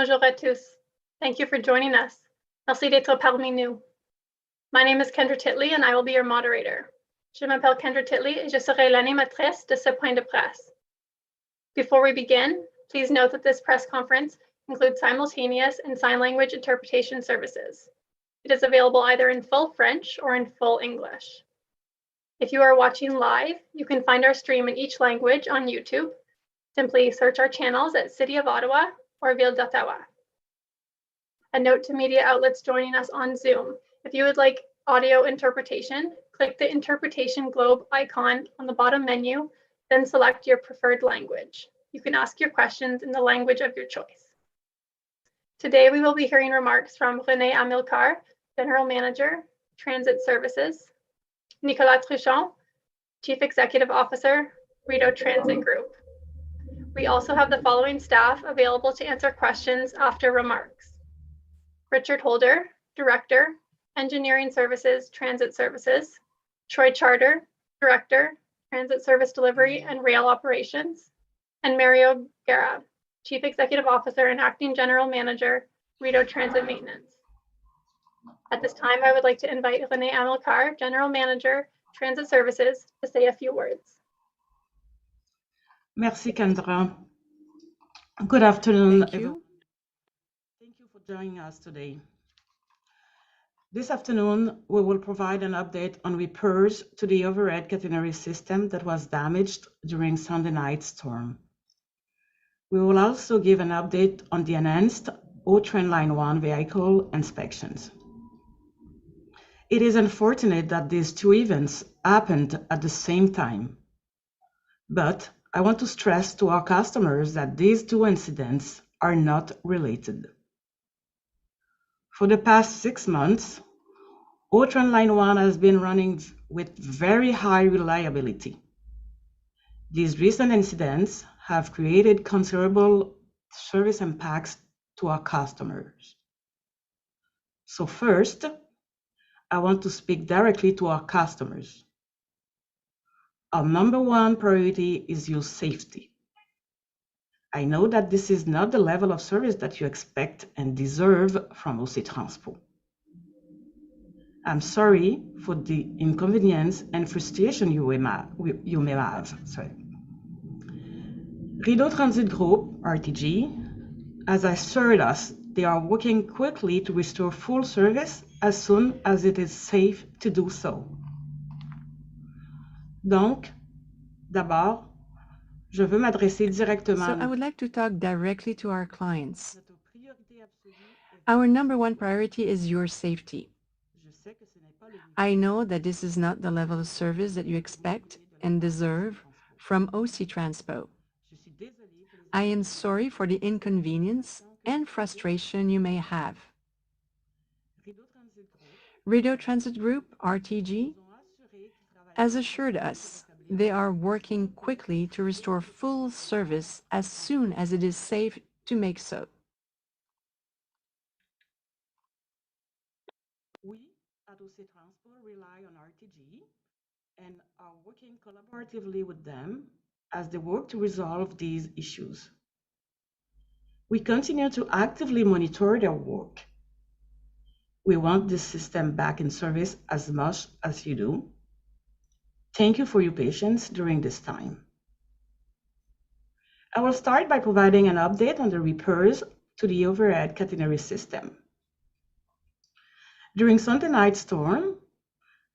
Bonjour à tous. Thank you for joining us. Merci d'être parmi nous. My name is Kendra Titley and I will be your moderator. Je m'appelle Kendra Titley et je serai l'animatrice de ce point de presse. Before we begin, please note that this press conference includes simultaneous and sign language interpretation services. It is available either in full French or in full English. If you are watching live, you can find our stream in each language on YouTube. Simply search our channels at City of Ottawa or Ville d'Ottawa. A note to media outlets joining us on Zoom. If you would like audio interpretation, click the interpretation globe icon on the bottom menu, then select your preferred language. You can ask your questions in the language of your choice. Today, we will be hearing remarks from René Amilcar, General Manager, Transit Services, Nicolas Truchon, Chief Executive Officer, Rideau Transit Group. We also have the following staff available to answer questions after remarks. Richard Holder, Director, Engineering Services, Transit Services, Troy Charter, Director, Transit Service Delivery and Rail Operations, and Mario Guerra, Chief Executive Officer and Acting General Manager, Rideau Transit Maintenance. At this time, I would like to invite René Amilcar, General Manager, Transit Services, to say a few words. Merci, Kendra. Good afternoon, Thank everyone. you. Thank you for joining us today. This afternoon, we will provide an update on repairs to the overhead catenary system that was damaged during Sunday night storm. We will also give an update on the enhanced O-Train Line 1 vehicle inspections. It is unfortunate that these two events happened at the same time, but I want to stress to our customers that these two incidents are not related. For the past 6 months, O-Train Line 1 has been running with very high reliability. These recent incidents have created considerable service impacts to our customers. So first, I want to speak directly to our customers. Our number one priority is your safety. I know that this is not the level of service that you expect and deserve from OC Transpo. I'm sorry for the inconvenience and frustration you may have. Rideau Transit Group, RTG, has assured us they are working quickly to restore full service as soon as it is safe to do so. Donc, d'abord, je veux m'adresser directement So I would like to talk directly to our clients. Our number one priority is your safety. I know that this is not the level of service that you expect and deserve from OC Transpo. I am sorry for the inconvenience and frustration you may have. Rideau Transit Group, RTG, has assured us they are working quickly to restore full service as soon as it is safe to make so. We at OC Transpo rely on RTG and are working collaboratively with them as they work to resolve these issues. We continue to actively monitor their work. We want this system back in service as much as you do. Thank you for your patience during this time. I will start by providing an update on the repairs to the overhead catenary system. During Sunday night storm,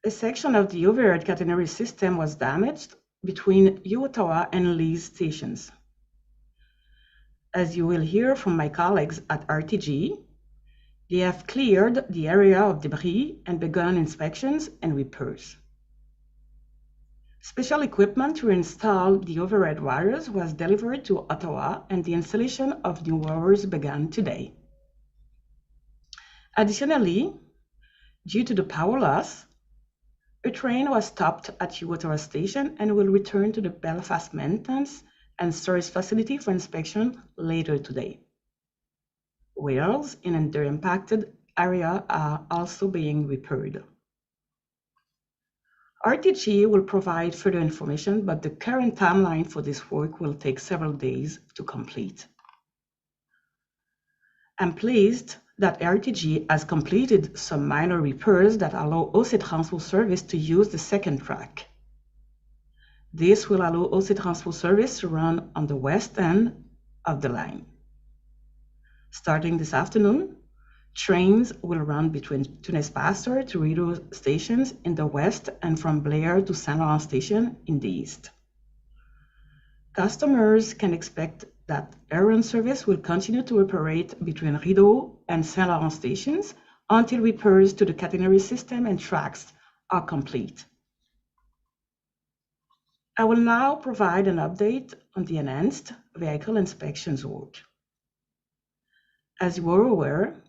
a section of the overhead catenary system was damaged between Ottawa and Lee's stations. As you will hear from my colleagues at RTG, they have cleared the area of debris and begun inspections and repairs. Special equipment to install the overhead wires was delivered to Ottawa and the installation of new wires began today. Additionally, due to the power loss, a train was stopped at Ottawa station and will return to the Belfast maintenance and storage facility for inspection later today. Wheels in the impacted area are also being repaired. RTG will provide further information, but the current timeline for this work will take several days to complete. I'm pleased that RTG has completed some minor repairs that allow OC Transpo service to use the second track. This will allow OC Transpo service to run on the west end of the line. Starting this afternoon, trains will run between Tunis Pasteur to Rideau stations in the west and from Blair to Saint Laurent station in the east. Customers can expect that air service will continue to operate between Rideau and Saint Laurent stations until repairs to the catenary system and tracks are complete. I will now provide an update on the enhanced vehicle inspections work. As you are aware,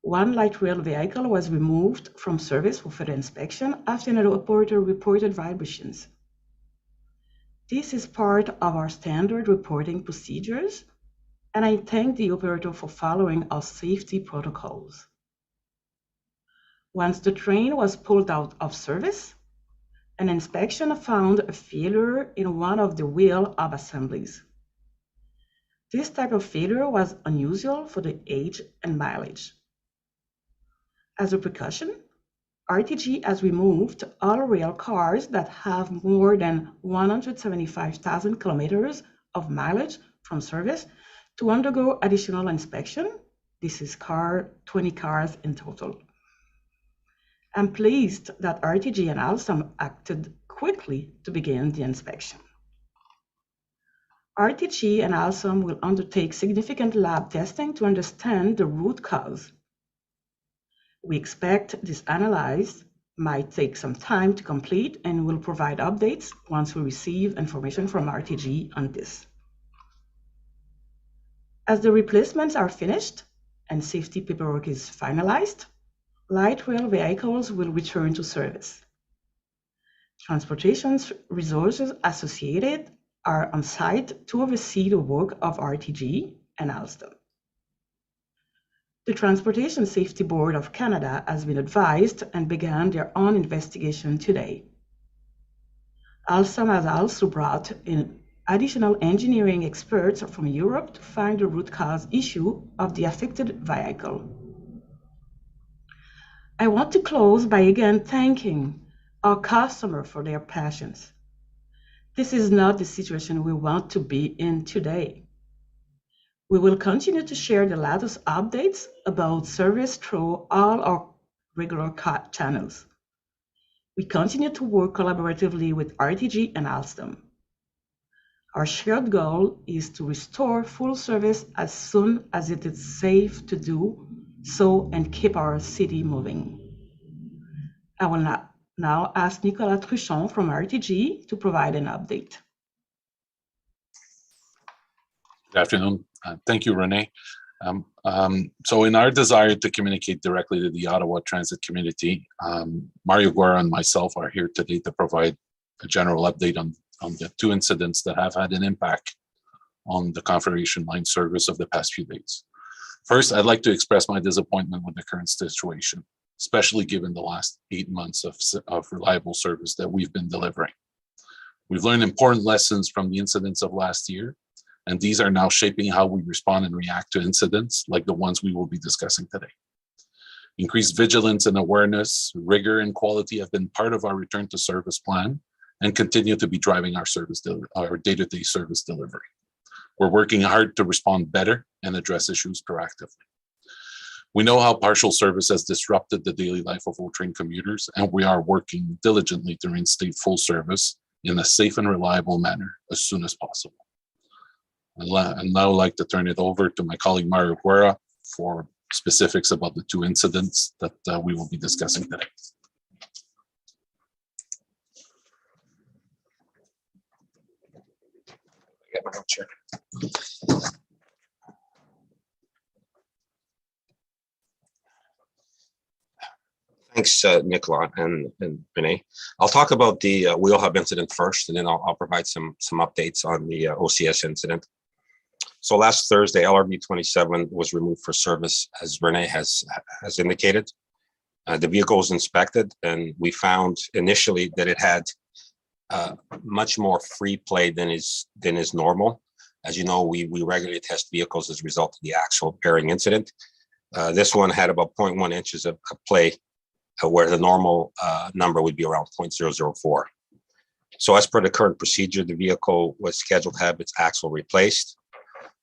one light rail vehicle was removed from service for further inspection after an operator reported vibrations. This is part of our standard reporting procedures, and I thank the operator for following our safety protocols. Once the train was pulled out of service, an inspection found a failure in one of the wheel hub assemblies. This type of failure was unusual for the age and mileage. As a precaution, RTG has removed all rail cars that have more than 175,000 kilometers of mileage from service to undergo additional inspection. This is 20 cars in total. I'm pleased that RTG and Alstom acted quickly to begin the inspection. RTG and Alstom will undertake significant lab testing to understand the root cause. We expect this analysis might take some time to complete and will provide updates once we receive information from RTG on this. As the replacements are finished and safety paperwork is finalized, light rail vehicles will return to service. Transportation resources associated are on site to oversee the work of RTG and Alstom. The Transportation Safety Board of Canada has been advised and began their own investigation today. Alstom has also brought in additional engineering experts from Europe to find the root cause issue of the affected vehicle. I want to close by again thanking our customers for their patience. This is not the situation we want to be in today. We will continue to share the latest updates about service through all our regular channels. We continue to work collaboratively with RTG and Alstom. Our shared goal is to restore full service as soon as it is safe to do so and keep our city moving. I will now ask Nicolas Truchon from RTG to provide an update. Good afternoon. Thank you, Renee. So in our desire to communicate directly to the Ottawa transit community, Mario Guerra and myself are here today to provide a general update on the two incidents that have had an impact on the Confederation Line service of the past few days. First, I'd like to express my disappointment with the current situation, especially given the last 8 months of reliable service that we've been delivering. We've learned important lessons from the incidents of last year, and these are now shaping how we respond and react to incidents like the ones we will be discussing today. Increased vigilance and awareness, rigor and quality have been part of our return to service plan and continue to be driving our day-to-day service delivery. We're working hard to respond better and address issues proactively. We know how partial service has disrupted the daily life of O-Train commuters, and we are working diligently to reinstate full service in a safe and reliable manner as soon as possible. I'd now like to turn it over to my colleague Mario Guerra for specifics about the two incidents that we will be discussing today. Thanks, Nicolas and Renee. I'll talk about the wheel hub incident first, and then I'll provide some updates on the OCS incident. So last Thursday, LRT.Vid was removed for service, as Renee has indicated. The vehicle was inspected, and we found initially that it had much more free play than is normal, As you know, we regularly test vehicles as a result of the axle bearing incident. This one had about 0.1 inches of play, where the normal number would be around 0.004. So as per the current procedure, the vehicle was scheduled to have its axle replaced.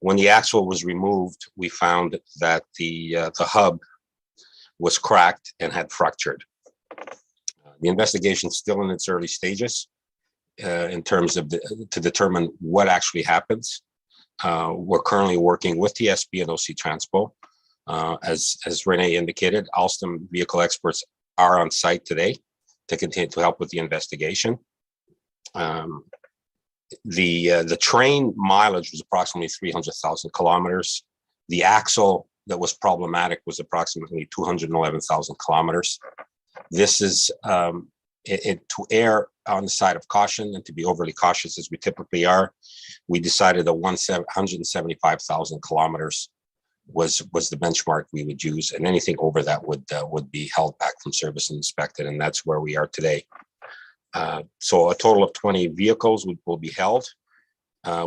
When the axle was removed, we found that the hub was cracked and had fractured. The investigation is still in its early stages in terms of to determine what actually happens. We're currently working with TSB and OC Transpo. As Renee indicated, Alstom vehicle experts are on site today to continue to help with the investigation. The train mileage was approximately 300,000 kilometers. The axle that was problematic was approximately 211,000 kilometers. This is to err on the side of caution and to be overly cautious as we typically are. We decided that 175,000 kilometers was the benchmark we would use, and anything over that would be held back from service and inspected, and that's where we are today. So a total of 20 vehicles will be held.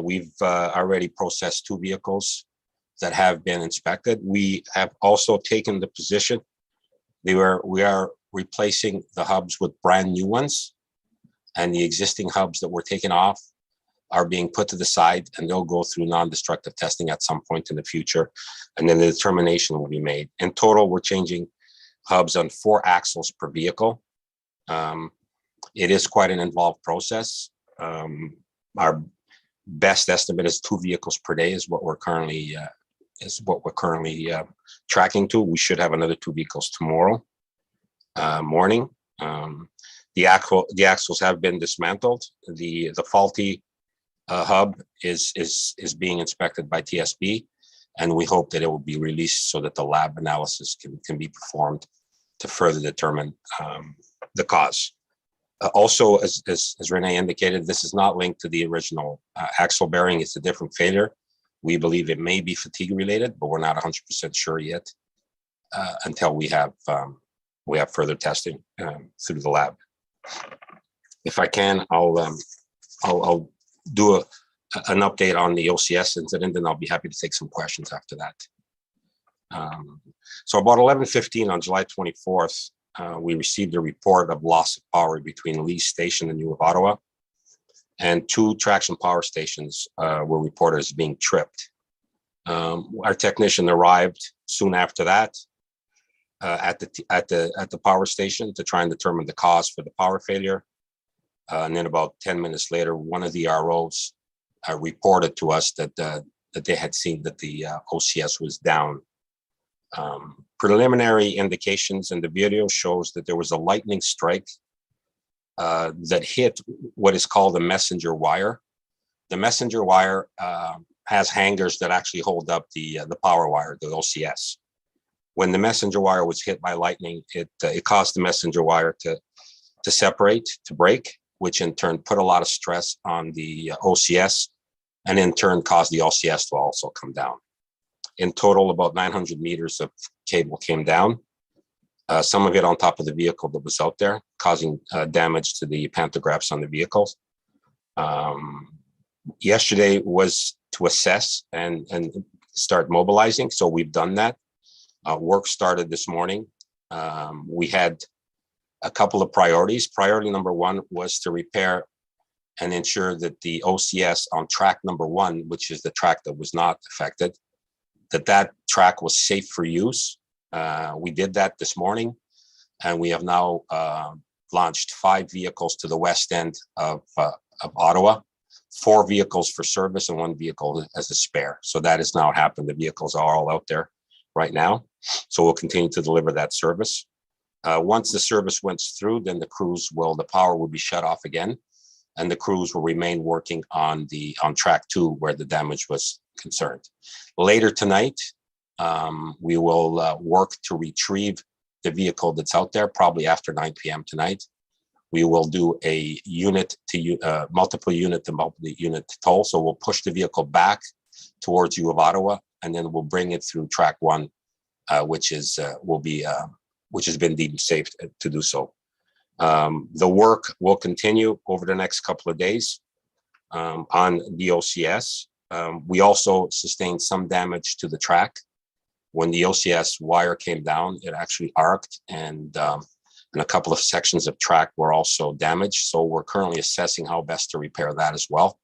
We've already processed 2 vehicles that have been inspected. We have also taken the position we are replacing the hubs with brand new ones, and the existing hubs that were taken off are being put to the side, and they'll go through non-destructive testing at some point in the future, and then the determination will be made. In total, we're changing hubs on 4 axles per vehicle. It is quite an involved process. Our best estimate is 2 vehicles per day is what we're currently tracking to. We should have another 2 vehicles tomorrow morning. The axles have been dismantled. The faulty hub is being inspected by TSB, and we hope that it will be released so that the lab analysis can be performed to further determine the cause. Also, as Renee indicated, this is not linked to the original axle bearing. It's a different failure. We believe it may be fatigue related, but we're not 100% sure yet until we have further testing through the lab. If I can, I'll do an update on the OCS incident, and I'll be happy to take some questions after that. So about 11:15 on July 24th, we received a report of loss of power between Lee Station and City of Ottawa, and 2 traction power stations were reported as being tripped. Our technician arrived soon after that at the power station to try and determine the cause for the power failure. And then about 10 minutes later, one of the ROs reported to us that they had seen that the OCS was down. Preliminary indications in the video shows that there was a lightning strike that hit what is called a messenger wire. The messenger wire has hangers that actually hold up the power wire, the OCS. When the messenger wire was hit by lightning, it caused the messenger wire to separate, to break, which in turn put a lot of stress on the OCS, and in turn caused the OCS to also come down. In total, about 900 meters of cable came down, some of it on top of the vehicle that was out there, causing damage to the pantographs on the vehicles. Yesterday was to assess and start mobilizing, so we've done that. Work started this morning. We had a couple of priorities. Priority number 1 was to repair and ensure that the OCS on track number 1, which is the track that was not affected, that track was safe for use. We did that this morning, and we have now launched 5 vehicles to the west end of Ottawa, 4 vehicles for service and 1 vehicle as a spare. So that has now happened. The vehicles are all out there right now. So we'll continue to deliver that service. Once the service went through, then the power will be shut off again, and the crews will remain working on track 2 where the damage was concerned. Later tonight, we will work to retrieve the vehicle that's out there, probably after 9 p.m. tonight. We will do a multiple unit to toll. So we'll push the vehicle back towards City of Ottawa, and then we'll bring it through track 1, which has been deemed safe to do so. The work will continue over the next couple of days on the OCS. We also sustained some damage to the track. When the OCS wire came down, it actually arced, and a couple of sections of track were also damaged. So we're currently assessing how best to repair that as well.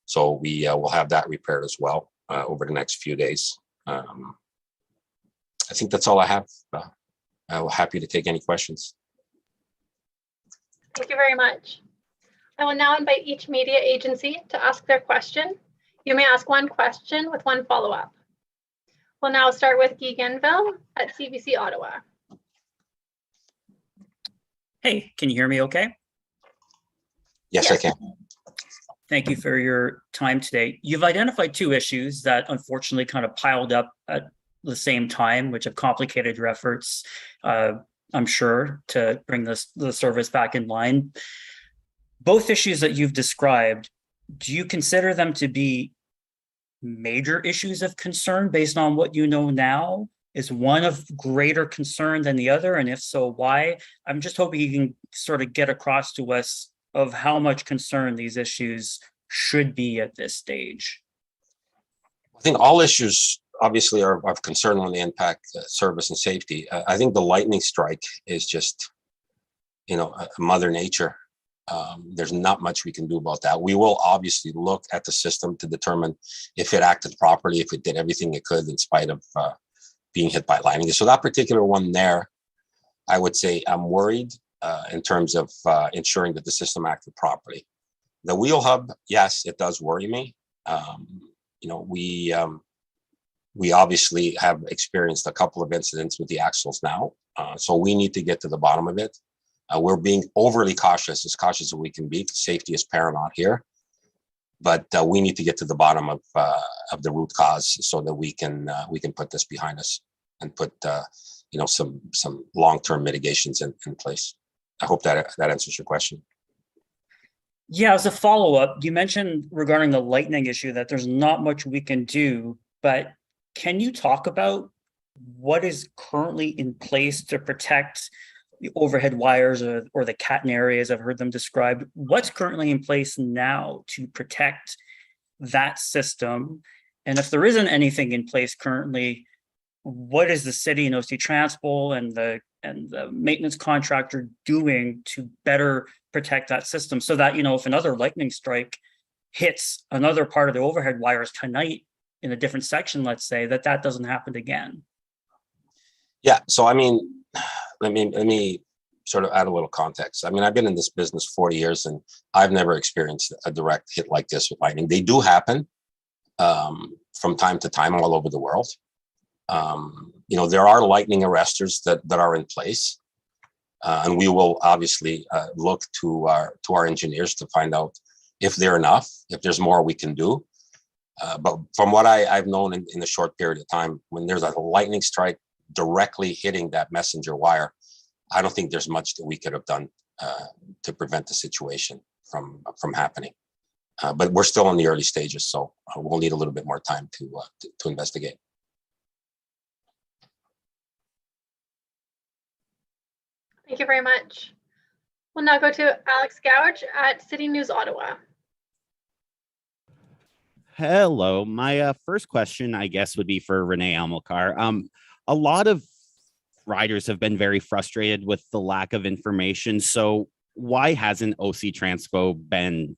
So we will have that repaired as well over the next few days. I think that's all I have. I'm happy to take any questions. Thank you very much. I will now invite each media agency to ask their question. You may ask one question with one follow-up. We'll now start with Guy Genville at CBC Ottawa. Hey, can you hear me okay? Yes, I can. Thank you for your time today. You've identified two issues that unfortunately kind of piled up at the same time, which have complicated your efforts, I'm sure, to bring the service back in line. Both issues that you've described, do you consider them to be major issues of concern based on what you know now? Is one of greater concern than the other? And if so, why? I'm just hoping you can sort of get across to us of how much concern these issues should be at this stage. I think all issues obviously are of concern when they impact service and safety. I think the lightning strike is just, Mother Nature. There's not much we can do about that. We will obviously look at the system to determine if it acted properly, if it did everything it could in spite of being hit by lightning. So that particular one there, I would say I'm worried in terms of ensuring that the system acted properly. The wheel hub, yes, it does worry me. We obviously have experienced a couple of incidents with the axles now. So we need to get to the bottom of it. We're being overly cautious, as cautious as we can be. Safety is paramount here. But we need to get to the bottom of the root cause so that we can put this behind us and put some long-term mitigations in place. I hope that answers your question. Yeah, as a follow-up, you mentioned regarding the lightning issue that there's not much we can do, but can you talk about what is currently in place to protect the overhead wires or the catenaries? I've heard them described. What's currently in place now to protect that system? And if there isn't anything in place currently, what is the city and OC Transpo and the maintenance contractor doing to better protect that system so that, if another lightning strike hits another part of the overhead wires tonight in a different section, let's say, that doesn't happen again? Yeah. So, let me sort of add a little context. I've been in this business 40 years and I've never experienced a direct hit like this with lightning. They do happen from time to time all over the world. There are lightning arresters that are in place. And we will obviously look to our engineers to find out if they're enough, if there's more we can do. But from what I've known in a short period of time, when there's a lightning strike directly hitting that messenger wire, I don't think there's much that we could have done to prevent the situation from happening. But we're still in the early stages, so we'll need a little bit more time to investigate. Thank you very much. We'll now go to Alex Gouge at City News Ottawa. Hello. My first question, I guess, would be for Renee Amilcar. A lot of riders have been very frustrated with the lack of information. So why hasn't OC Transpo been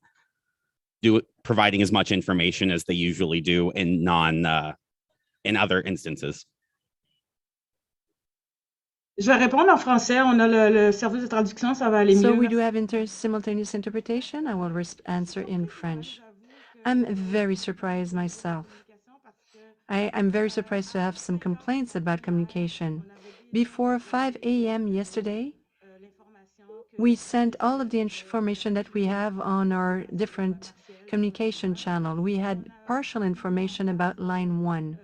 providing as much information as they usually do in other instances? Je vais répondre en français. On a le service de traduction, ça va aller mieux. So we do have simultaneous interpretation. I will answer in French. I'm very surprised myself. I'm very surprised to have some complaints about communication. Before 5 a.m. yesterday, we sent all of the information that we have on our different communication channel. We had partial information about line 1.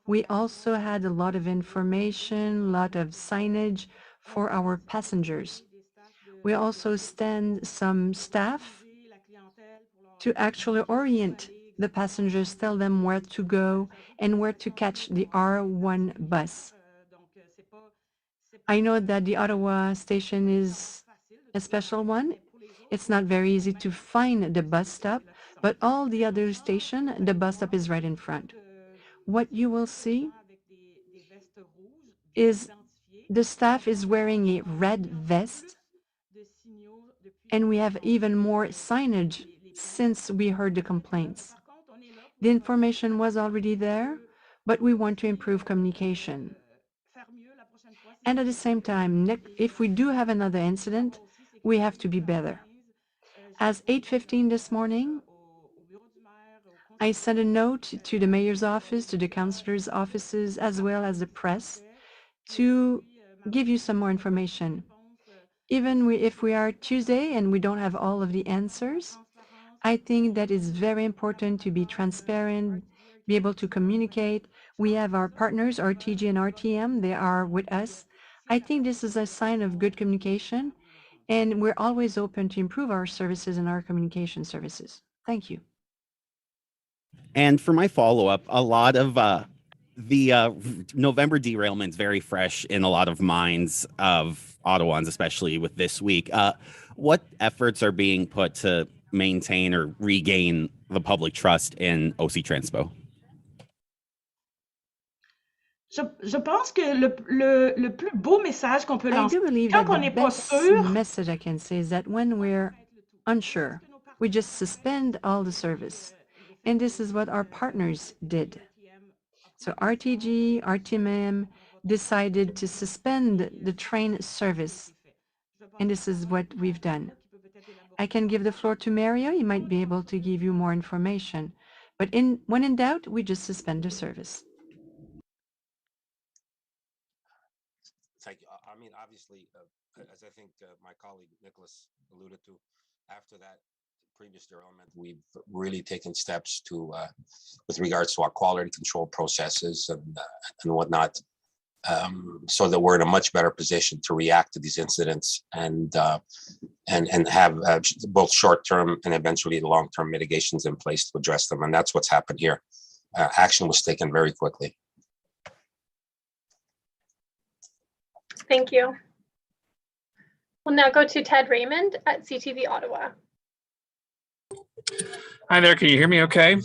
We also had a lot of information, a lot of signage for our passengers. We also send some staff to actually orient the passengers, tell them where to go and where to catch the R1 bus. I know that the Ottawa station is a special one. It's not very easy to find the bus stop, but all the other station, the bus stop is right in front. What you will see is the staff is wearing a red vest, and we have even more signage since we heard the complaints. The information was already there, but we want to improve communication. And at the same time, if we do have another incident, we have to be better. As 8:15 this morning, I sent a note to the mayor's office, to the councillors' offices, as well as the press, to give you some more information. Even if we are Tuesday and we don't have all of the answers, I think that it's very important to be transparent, be able to communicate. We have our partners, RTG and RTM, they are with us. I think this is a sign of good communication, and we're always open to improve our services and our communication services. Thank you. And for my follow-up, a lot of the November derailment's very fresh in a lot of minds of Ottawans, especially with this week. What efforts are being put to maintain or regain the public trust in OC Transpo? Je pense que le plus beau message qu'on peut I lancer, do believe quand that on the n'est pas best sûr, message I can say is that when we're unsure, we just suspend all the service. And this is what our partners did. So RTG, RTMM decided to suspend the train service. And this is what we've done. I can give the floor to Mario. He might be able to give you more information. But when in doubt, we just suspend the service. Thank you. I mean, obviously, as I think my colleague Nicholas alluded to, after that previous derailment, we've really taken steps to, with regards to our quality control processes and whatnot, so that we're in a much better position to react to these incidents and have both short-term and eventually the long-term mitigations in place to address them. And that's what's happened here. Action was taken very quickly. Thank you. We'll now go to Ted Raymond at CTV Ottawa. Hi there, can you hear me okay?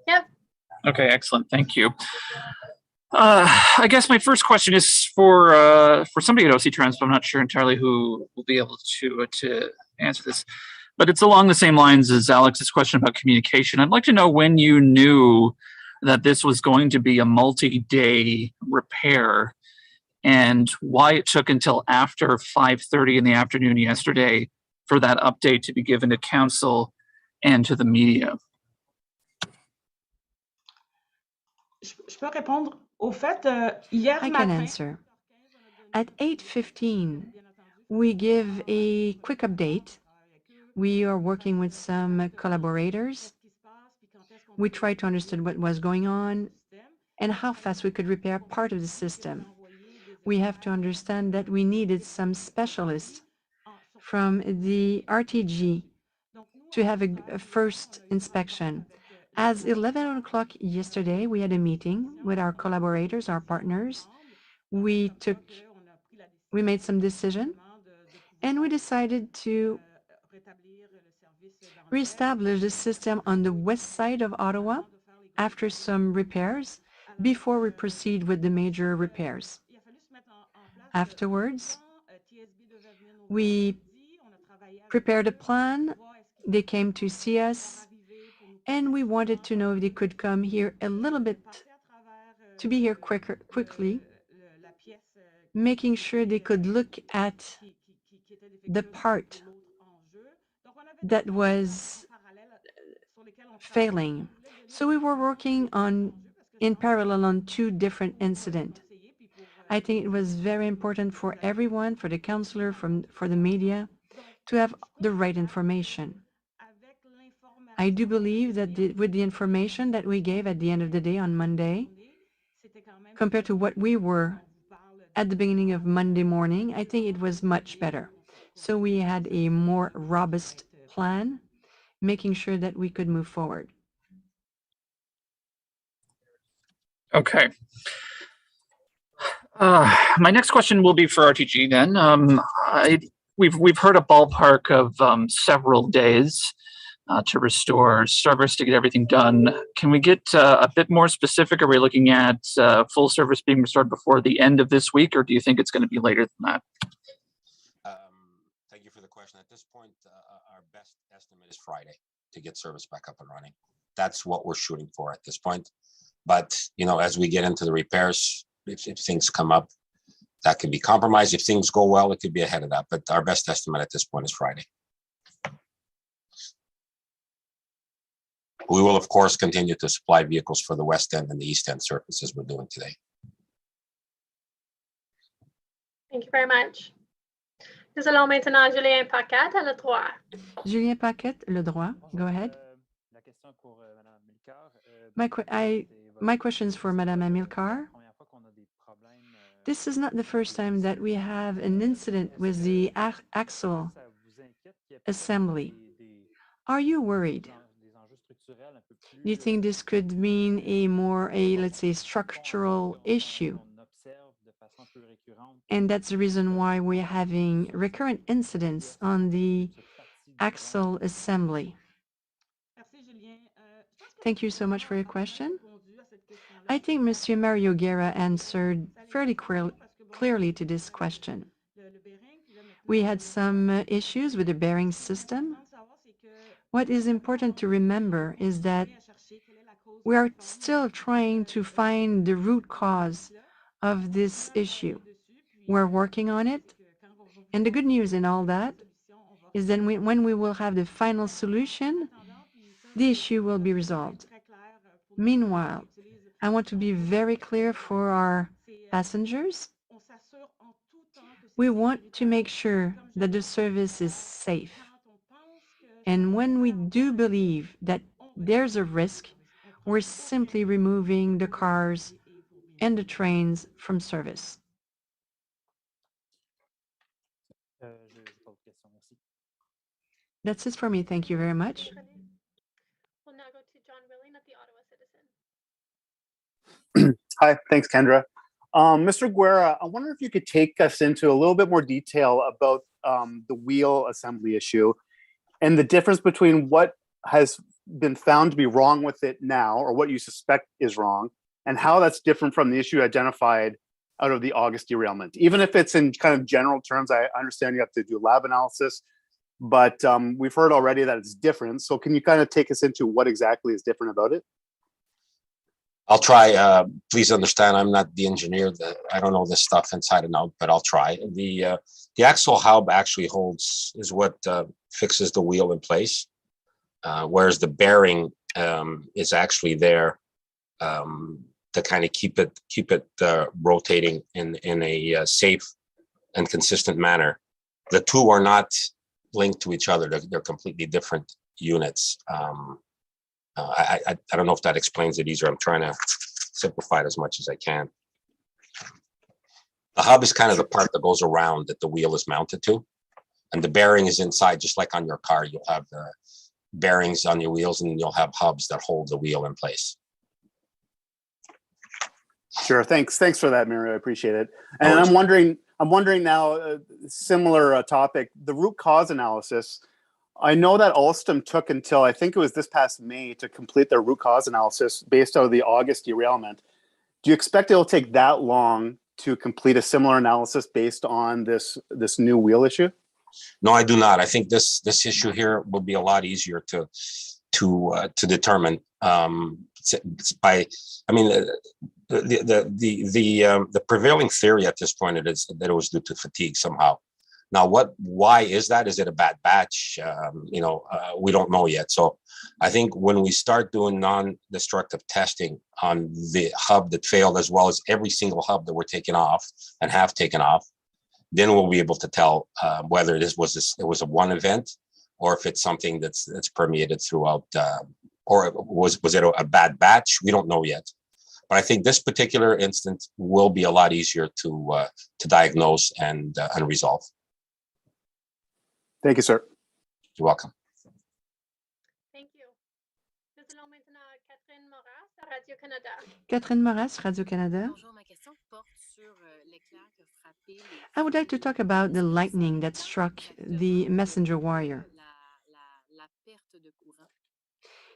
Yep. Okay, excellent, thank you. I guess my first question is for somebody at OC Transpo. I'm not sure entirely who will be able to answer this, but it's along the same lines as Alex's question about communication. I'd like to know when you knew that this was going to be a multi-day repair and why it took until after 5:30 in the afternoon yesterday for that update to be given to council and to the media. Je peux répondre. Au fait, hier I matin, can answer. At 8:15, we give a quick update. We are working with some collaborators. We try to understand what was going on and how fast we could repair part of the system. We have to understand that we needed some specialists from the RTG to have a first inspection. As 11 o'clock yesterday, we had a meeting with our collaborators, our partners. We made some decision, and we decided to reestablish the system on the west side of Ottawa after some repairs before we proceed with the major repairs. Afterwards, we prepared a plan. They came to see us, and we wanted to know if they could come here a little bit, to be here quickly, making sure they could look at the part that was failing. So we were working in parallel on two different incidents. I think it was very important for everyone, for the councillor, for the media, to have the right information. I do believe that with the information that we gave at the end of the day on Monday, compared to what we were at the beginning of Monday morning, I think it was much better. So we had a more robust plan, making sure that we could move forward. Okay. My next question will be for RTG then. We've heard a ballpark of several days, to restore service to get everything done. Can we get a bit more specific? Are we looking at full service being restored before the end of this week, or do you think it's going to be later than that? Thank you for the question. At this point, our best estimate is Friday to get service back up and running. That's what we're shooting for at this point. But, you know, as we get into the repairs, if things come up, that can be compromised. If things go well, it could be ahead of that. But our best estimate at this point is Friday. We will, of course, continue to supply vehicles for the West End and the East End surfaces we're doing today. Thank you very much. Nous allons maintenant Julien Paquette à le droit. Julien Paquette, le droit. Go ahead. My question is for Madame Amilcar. This is not the first time that we have an incident with the axle assembly. Are you worried? Do you think this could mean let's say, structural issue? And that's the reason why we're having recurrent incidents on the axle assembly. Thank you so much for your question. I think Monsieur Mario Guerra answered fairly clearly to this question. We had some issues with the bearing system. What is important to remember is that we are still trying to find the root cause of this issue. We're working on it. And the good news in all that is that when we will have the final solution, the issue will be resolved. Meanwhile, I want to be very clear for our passengers. We want to make sure that the service is safe. And when we do believe that there's a risk, we're simply removing the cars and the trains from service. That's it for me. Thank you very much. We'll now go to John Willing at the Ottawa Citizen. Hi, thanks, Kendra. Mr. Guerra, I wonder if you could take us into a little bit more detail about the wheel assembly issue and the difference between what has been found to be wrong with it now, or what you suspect is wrong, and how that's different from the issue identified out of the August derailment. Even if it's in kind of general terms, I understand you have to do lab analysis, but we've heard already that it's different. So can you kind of take us into what exactly is different about it? I'll try. Please understand, I'm not the engineer. I don't know this stuff inside and out, but I'll try. The axle hub actually is what fixes the wheel in place, whereas the bearing is actually there to kind of keep it rotating in a safe and consistent manner. The two are not linked to each other. They're completely different units. I don't know if that explains it easier. I'm trying to simplify it as much as I can. The hub is kind of the part that goes around that the wheel is mounted to, and the bearing is inside, just like on your car. You'll have the bearings on your wheels, and you'll have hubs that hold the wheel in place. Sure. Thanks for that, Mario. I appreciate it. And I'm wondering now, similar topic, the root cause analysis. I know that Alstom took until, I think it was this past May, to complete their root cause analysis based out of the August derailment. Do you expect it'll take that long to complete a similar analysis based on this new wheel issue? No, I do not. I think this issue here will be a lot easier to determine by. I mean, the prevailing theory at this point is that it was due to fatigue somehow. Now, why is that? Is it a bad batch? We don't know yet. So I think when we start doing non-destructive testing on the hub that failed, as well as every single hub that we're taking off and have taken off, then we'll be able to tell whether it was a one event, or if it's something that's permeated throughout, or was it a bad batch? We don't know yet. But I think this particular instance will be a lot easier to diagnose and resolve. Thank you, sir. You're welcome. Thank you. Nous allons maintenant à Catherine Moras à Radio-Canada. Catherine Moras, Radio-Canada. I would like to talk about the lightning that struck the messenger wire.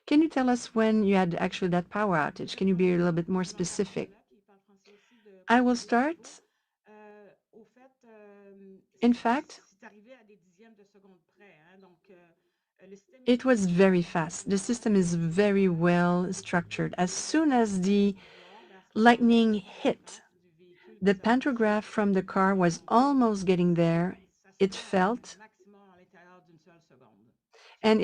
Can you tell us when you had actually that power outage? Can you be a little bit more specific? I will start. In fact, it was very fast. The system is very well structured. As soon as the lightning hit, the pantograph from the car was almost getting there. It felt, and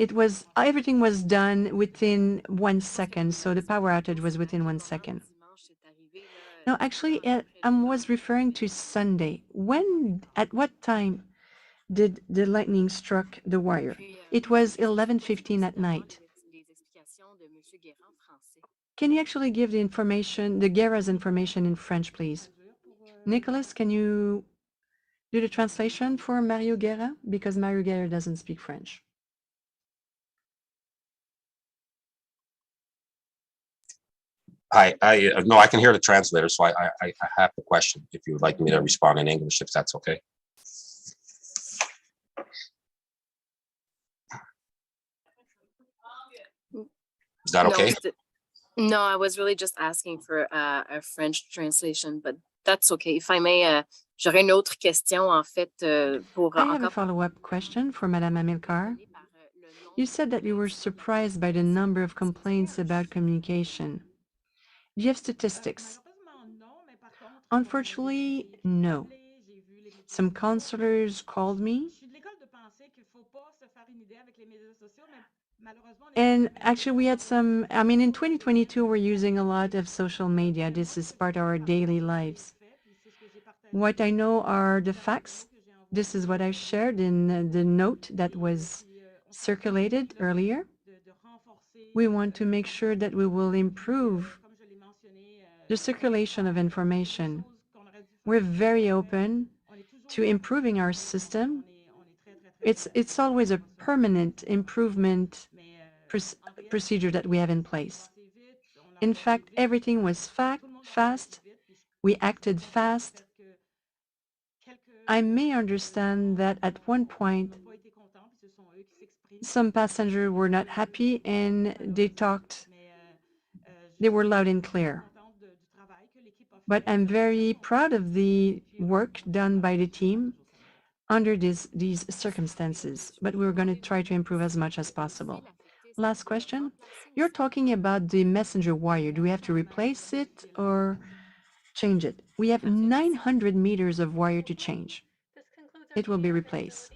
everything was done within 1 second. So the power outage was within 1 second. No, actually, I was referring to Sunday. At what time did the lightning struck the wire? It was 11:15 at night. Can you actually give the information, the Guerra's information in French, please? Nicholas, can you do the translation for Mario Guerra? Because Mario Guerra doesn't speak French. No, I can hear the translator, so I have the question. If you would like me to respond in English, if that's okay. Is that okay? No, I was really just asking for a French translation, but that's okay. If I may, j'aurais une autre question en fait pour. I have a follow-up question for Madame Amilcar. You said that you were surprised by the number of complaints about communication. Do you have statistics? Unfortunately, no. Some counselors called me. And actually, we had some, in 2022, we're using a lot of social media. This is part of our daily lives. What I know are the facts. This is what I shared in the note that was circulated earlier. We want to make sure that we will improve the circulation of information. We're very open to improving our system. It's always a permanent improvement procedure that we have in place. In fact, everything was fast. We acted fast. I may understand that at one point, some passengers were not happy and they were loud and clear. But I'm very proud of the work done by the team under these circumstances, but we're going to try to improve as much as possible. Last question. You're talking about the messenger wire. Do we have to replace it or change it? We have 900 meters of wire to change. It will be replaced.